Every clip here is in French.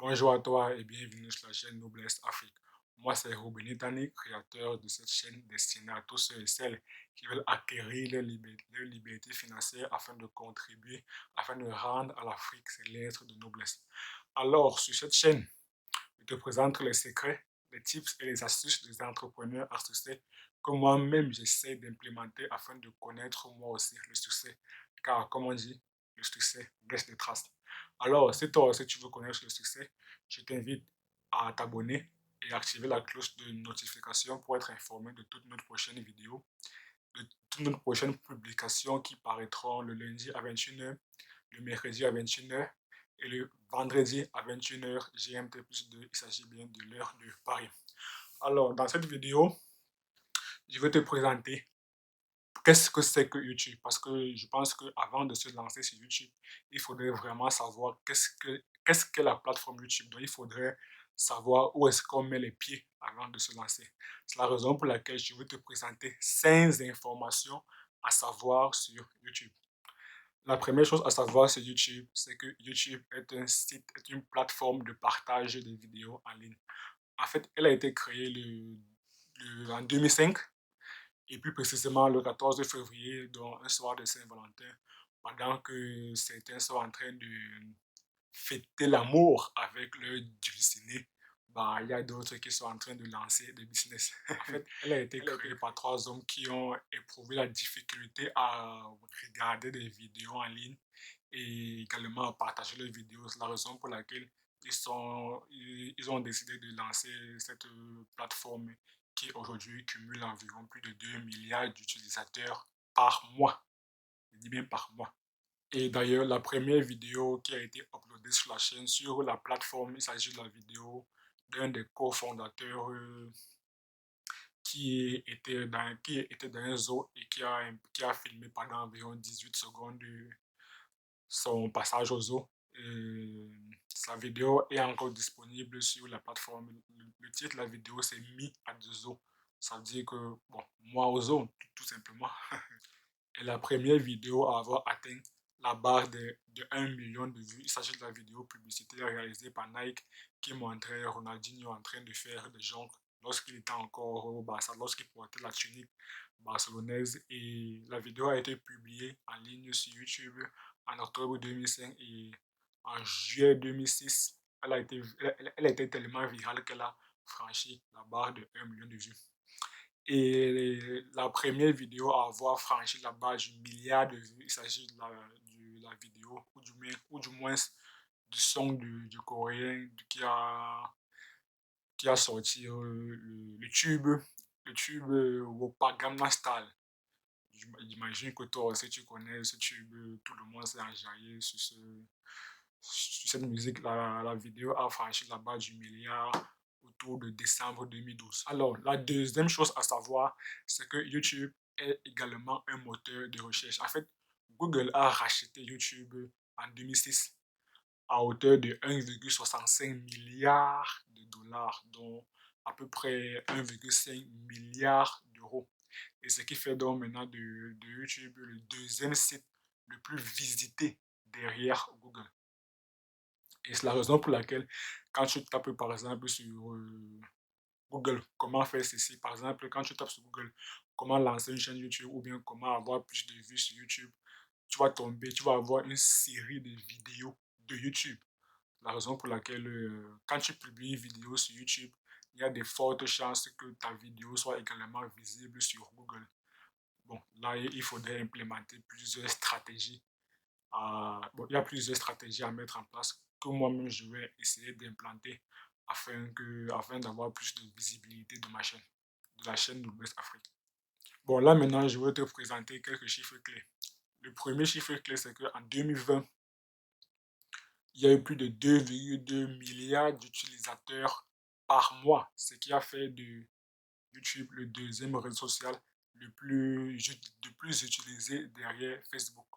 Bonjour à toi et bienvenue sur la chaîne Noblesse Afrique. Moi, c'est Ruben Tani, créateur de cette chaîne destinée à tous ceux et celles qui veulent acquérir leur liberté financière afin de contribuer, afin de rendre à l'Afrique ses lettres de noblesse. Alors, sur cette chaîne, je te présente les secrets, les tips et les astuces des entrepreneurs à succès que moi-même j'essaie d'implémenter afin de connaître moi aussi le succès. Car, comme on dit, le succès laisse des traces. Alors, si toi aussi tu veux connaître le succès, je t'invite à t'abonner et activer la cloche de notification pour être informé de toutes nos prochaines vidéos, de toutes nos prochaines publications qui paraîtront le lundi à 21h, le mercredi à 21h et le vendredi à 21h GMT plus 2. Il s'agit bien de l'heure de Paris. Alors, dans cette vidéo, je vais te présenter qu'est-ce que c'est que YouTube. Parce que je pense qu'avant de se lancer sur YouTube, il faudrait vraiment savoir qu'est-ce que la plateforme YouTube. Donc, il faudrait savoir où est-ce qu'on met les pieds avant de se lancer. C'est la raison pour laquelle je vais te présenter 5 informations à savoir sur YouTube. La première chose à savoir sur YouTube, c'est que YouTube est un site, est une plateforme de partage de vidéos en ligne. En fait, elle a été créée en 2005 et plus précisément le 14 février, donc un soir de Saint-Valentin, pendant que certains sont en train de fêter l'amour avec leur dulciné, bah, il y a d'autres qui sont en train de lancer des business. En fait, elle a été créée par 3 hommes qui ont éprouvé la difficulté à regarder des vidéos en ligne et également à partager leurs vidéos. C'est la raison pour laquelle ils ont décidé de lancer cette plateforme qui aujourd'hui cumule environ plus de 2 milliards d'utilisateurs par mois. Je dis bien par mois. Et d'ailleurs, la première vidéo qui a été uploadée sur la chaîne, sur la plateforme, il s'agit de la vidéo d'un des cofondateurs qui était dans un zoo et qui a filmé pendant environ 18 secondes son passage au zoo. Sa vidéo est encore disponible sur la plateforme. Le titre de la vidéo, c'est Me at the Zoo. Ça veut dire que, bon, moi au zoo, tout simplement. Et la première vidéo à avoir atteint la barre de 1 million de vues. Il s'agit de la vidéo publicitaire réalisée par Nike qui montrait Ronaldinho en train de faire des jongles lorsqu'il était encore au Barça, lorsqu'il portait la tunique barcelonaise. Et la vidéo a été publiée en ligne sur YouTube en octobre 2005 et en juillet 2006. Elle a été tellement virale qu'elle a franchi la barre de 1 million de vues. Et la première vidéo à avoir franchi la barre du milliard de vues, il s'agit de la vidéo, ou du moins du son du coréen qui a sorti le tube Wopa Gangnam Style. J'imagine que toi aussi tu connais ce tube, tout le monde s'est enjaillé sur cette musique. La vidéo a franchi la barre du milliard autour de décembre 2012. Alors, la deuxième chose à savoir, c'est que YouTube est également un moteur de recherche. En fait, Google a racheté YouTube en 2006 à hauteur de 1,65 milliard de dollars, dont à peu près 1,5 milliard d'euros. Et ce qui fait donc maintenant de YouTube le deuxième site le plus visité derrière Google. Et c'est la raison pour laquelle, quand tu tapes par exemple sur Google, comment faire ceci, par exemple, quand tu tapes sur Google, comment lancer une chaîne YouTube ou bien comment avoir plus de vues sur YouTube, tu vas avoir une série de vidéos de YouTube. La raison pour laquelle, quand tu publies une vidéo sur YouTube, il y a de fortes chances que ta vidéo soit également visible sur Google. Bon, là, il faudrait implémenter plusieurs stratégies. Bon, il y a plusieurs stratégies à mettre en place que moi-même je vais essayer d'implanter afin d'avoir plus de visibilité de ma chaîne, de la chaîne Nord-Ouest Afrique. Bon, là maintenant, je vais te présenter quelques chiffres clés. Le premier chiffre clé, c'est qu'en 2020, il y a eu plus de 2,2 milliards d'utilisateurs par mois, ce qui a fait de YouTube le deuxième réseau social le plus utilisé derrière Facebook.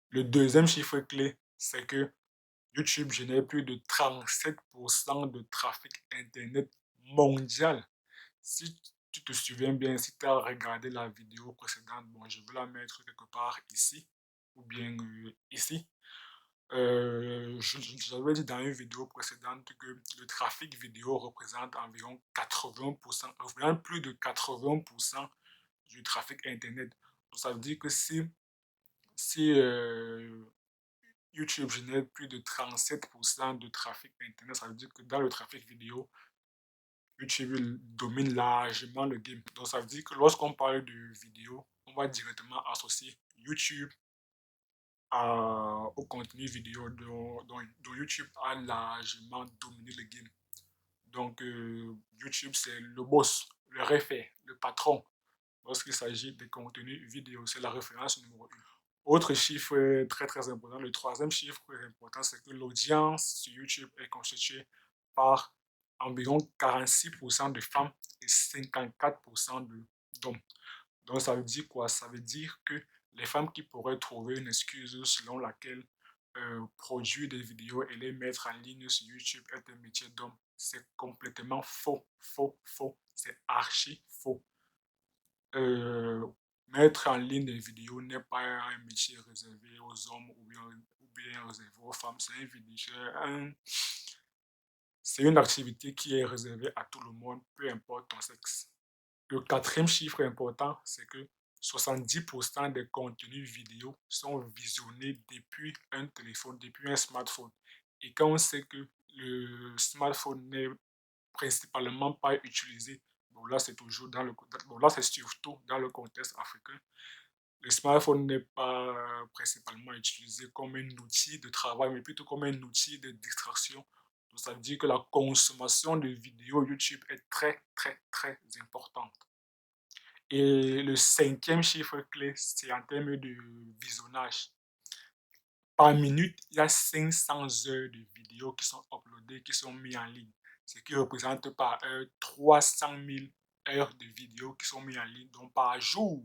Le deuxième chiffre clé, c'est que YouTube génère plus de 37% de trafic Internet mondial. Si tu te souviens bien, si tu as regardé la vidéo précédente, bon, je vais la mettre quelque part ici ou bien ici. J'avais dit dans une vidéo précédente que le trafic vidéo représente environ 80%, représente plus de 80% du trafic Internet. Donc, ça veut dire que si YouTube génère plus de 37% de trafic Internet, ça veut dire que dans le trafic vidéo, YouTube domine largement le game. Donc, ça veut dire que lorsqu'on parle de vidéo, on va directement associer YouTube au contenu vidéo dont YouTube a largement dominé le game. Donc, YouTube, c'est le boss, le référent, le patron lorsqu'il s'agit des contenus vidéo. C'est la référence numéro 1. Autre chiffre très très important, le troisième chiffre important, c'est que l'audience sur YouTube est constituée par environ 46% de femmes et 54% d'hommes. Donc ça veut dire quoi? Ça veut dire que les femmes qui pourraient trouver une excuse selon laquelle produire des vidéos et les mettre en ligne sur YouTube est un métier d'homme, c'est complètement faux, faux, faux. C'est archi faux. Euh, Mettre en ligne des vidéos n'est pas un métier réservé aux hommes ou bien réservé aux femmes. C'est une activité qui est réservée à tout le monde, peu importe ton sexe. Le quatrième chiffre important, c'est que 70% des contenus vidéo sont visionnés depuis un téléphone, depuis un smartphone. Et quand on sait que le smartphone n'est principalement pas utilisé, bon là c'est toujours dans le bon là c'est surtout dans le contexte africain, le smartphone n'est pas principalement utilisé comme un outil de travail, mais plutôt comme un outil de distraction. Donc, ça veut dire que la consommation de vidéos YouTube est très, très, très importante. Et le cinquième chiffre clé, c'est en termes de visionnage. Par minute, il y a 500 heures de vidéos qui sont uploadées, qui sont mises en ligne. Ce qui représente par heure 300 000 heures de vidéos qui sont mises en ligne. Donc par jour,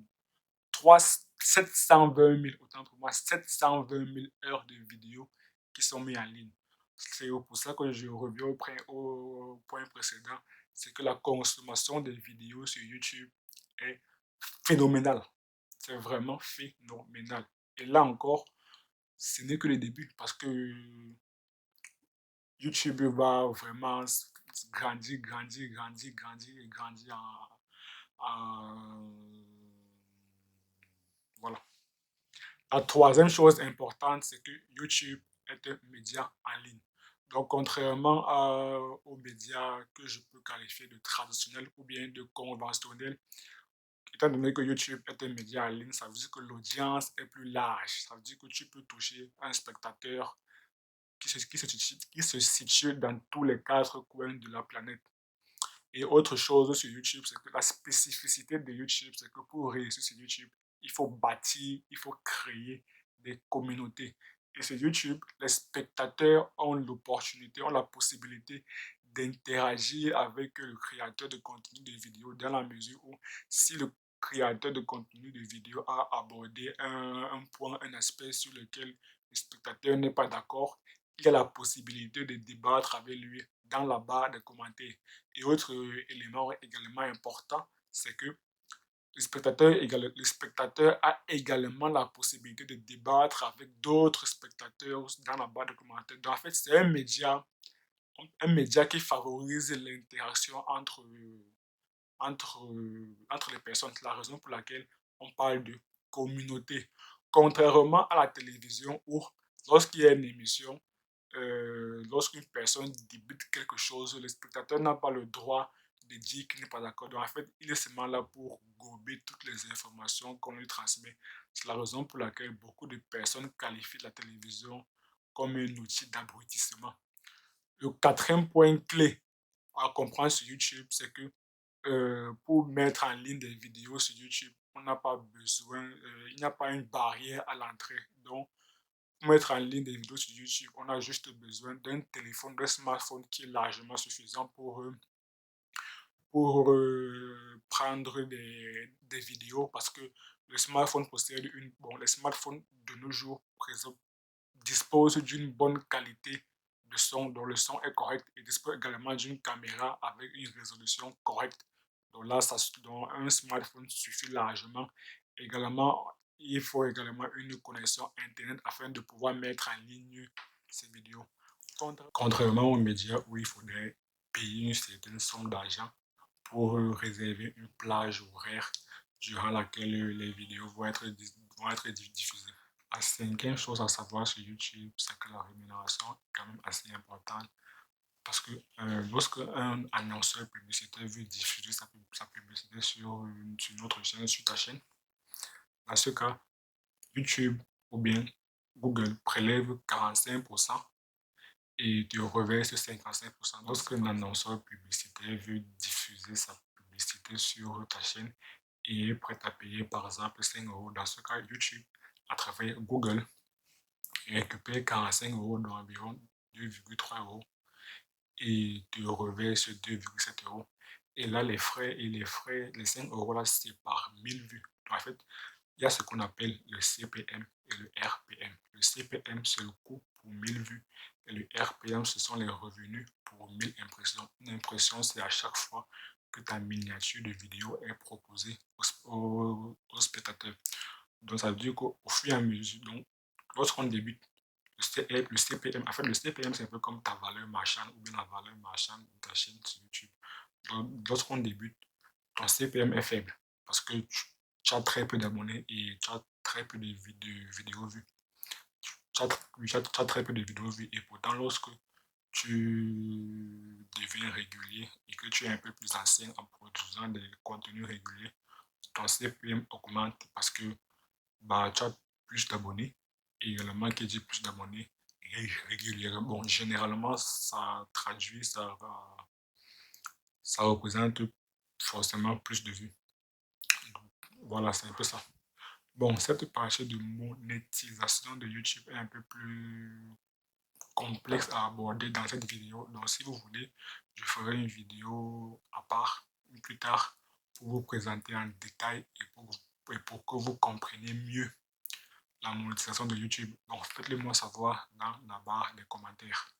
720 000, autant pour moi, 720 000 heures de vidéos qui sont mises en ligne. C'est pour ça que je reviens au point précédent, c'est que la consommation de vidéos sur YouTube est phénoménale. C'est vraiment phénoménal. Et là encore, ce n'est que le début parce que YouTube va vraiment grandir, grandir, grandir, grandir et grandir voilà. La troisième chose importante, c'est que YouTube est un média en ligne. Donc, contrairement aux médias que je peux qualifier de traditionnels ou bien de conventionnels, étant donné que YouTube est un média en ligne, ça veut dire que l'audience est plus large. Ça veut dire que tu peux toucher un spectateur qui se situe dans tous les quatre coins de la planète. Et autre chose sur YouTube, c'est que la spécificité de YouTube, c'est que pour réussir sur YouTube, il faut bâtir, il faut créer des communautés. Et sur YouTube, les spectateurs ont l'opportunité, ont la possibilité d'interagir avec le créateur de contenu de vidéo dans la mesure où si le créateur de contenu de vidéo a abordé un point, un aspect sur lequel le spectateur n'est pas d'accord, il a la possibilité de débattre avec lui dans la barre de commentaires. Et autre élément également important, c'est que le spectateur a également la possibilité de débattre avec d'autres spectateurs dans la barre de commentaires. Donc, en fait, c'est un média qui favorise l'interaction entre les personnes. C'est la raison pour laquelle on parle de communauté. Contrairement à la télévision où, lorsqu'il y a une émission, lorsqu'une personne débute quelque chose, le spectateur n'a pas le droit de dire qu'il n'est pas d'accord. Donc, en fait, il est seulement là pour gober toutes les informations qu'on lui transmet. C'est la raison pour laquelle beaucoup de personnes qualifient la télévision comme un outil d'abrutissement. Le quatrième point clé à comprendre sur YouTube, c'est que pour mettre en ligne des vidéos sur YouTube, on n'a pas besoin, il n'y a pas une barrière à l'entrée. Donc, pour mettre en ligne des vidéos sur YouTube, on a juste besoin d'un téléphone, d'un smartphone qui est largement suffisant pour prendre des vidéos parce que le smartphone possède les smartphones de nos jours disposent d'une bonne qualité de son, dont le son est correct et dispose également d'une caméra avec une résolution correcte. Donc là, donc un smartphone suffit largement. Également, il faut également une connexion Internet afin de pouvoir mettre en ligne ces vidéos. Contrairement aux médias où il faudrait payer une certaine somme d'argent pour réserver une plage horaire durant laquelle les vidéos vont être diffusées. La cinquième chose à savoir sur YouTube, c'est que la rémunération est quand même assez importante parce que lorsque un annonceur publicitaire veut diffuser sa publicité sur notre chaîne, sur ta chaîne, dans ce cas, YouTube ou bien Google prélève 45% et te reverse 55%. Lorsqu'un annonceur publicitaire veut diffuser sa publicité sur ta chaîne et est prêt à payer par exemple 5 euros, dans ce cas, YouTube, à travers Google, récupère 45 euros, dont environ 2,3 euros et te reverse 2,7 euros. Et là, les 5 euros là, c'est par 1000 vues. Donc, en fait, il y a ce qu'on appelle le CPM et le RPM. Le CPM, c'est le coût pour 1000 vues. Et le RPM, ce sont les revenus pour 1000 impressions. Une impression, c'est à chaque fois que ta miniature de vidéo est proposée au spectateur. Donc, ça veut dire qu'au fur et à mesure, donc, lorsqu'on débute, le CPM, en fait, le CPM, c'est un peu comme ta valeur marchande ou bien la valeur marchande de ta chaîne sur YouTube. Donc, lorsqu'on débute, ton CPM est faible parce que tu as très peu d'abonnés et tu as très peu de vidéos vues. Tu as très peu de vidéos vues et pourtant, lorsque tu deviens régulier et que tu es un peu plus ancien en produisant des contenus réguliers, ton CPM augmente parce que bah, tu as plus d'abonnés et également qui dit plus d'abonnés régulièrement. Bon, généralement, ça représente forcément plus de vues. Donc, voilà, c'est un peu ça. Bon, cette partie de monétisation de YouTube est un peu plus complexe à aborder dans cette vidéo. Donc, si vous voulez, je ferai une vidéo à part plus tard pour vous présenter en détail et pour que vous compreniez mieux la monétisation de YouTube. Donc, faites-le moi savoir dans la barre des commentaires.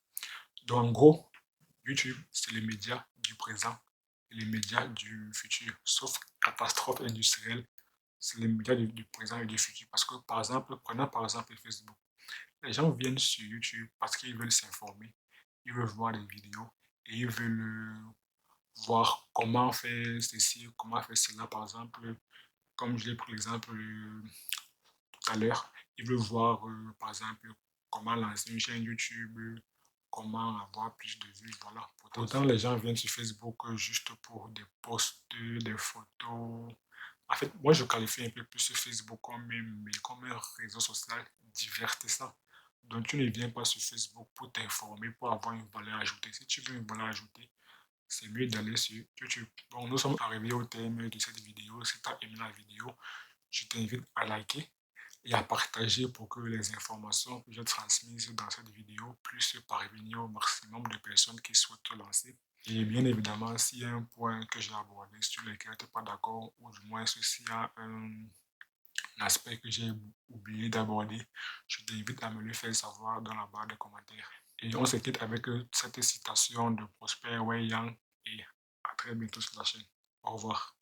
Donc, en gros, YouTube, c'est les médias du présent et les médias du futur. Sauf catastrophe industrielle, c'est les médias du présent et du futur. Parce que, par exemple, prenons par exemple Facebook. Les gens viennent sur YouTube parce qu'ils veulent s'informer, ils veulent voir des vidéos et ils veulent voir comment faire ceci, comment faire cela. Par exemple, comme je l'ai pris l'exemple tout à l'heure, ils veulent voir, par exemple, comment lancer une chaîne YouTube, comment avoir plus de vues, voilà. Pourtant, les gens viennent sur Facebook juste pour des posts, des photos. En fait, moi, je qualifie un peu plus Facebook comme un réseau social divertissant. Donc, tu ne viens pas sur Facebook pour t'informer, pour avoir une valeur ajoutée. Si tu veux une valeur ajoutée, c'est mieux d'aller sur YouTube. Bon, nous sommes arrivés au terme de cette vidéo. Si tu as aimé la vidéo, je t'invite à liker et à partager pour que les informations que j'ai transmises dans cette vidéo puissent parvenir au maximum de personnes qui souhaitent te lancer. Et bien évidemment, s'il y a un point que j'ai abordé sur lequel tu n'es pas d'accord, ou du moins s'il y a un aspect que j'ai oublié d'aborder, je t'invite à me le faire savoir dans la barre de commentaires. Et on se quitte avec cette citation de Prosper Wei Yang et à très bientôt sur la chaîne. Au revoir.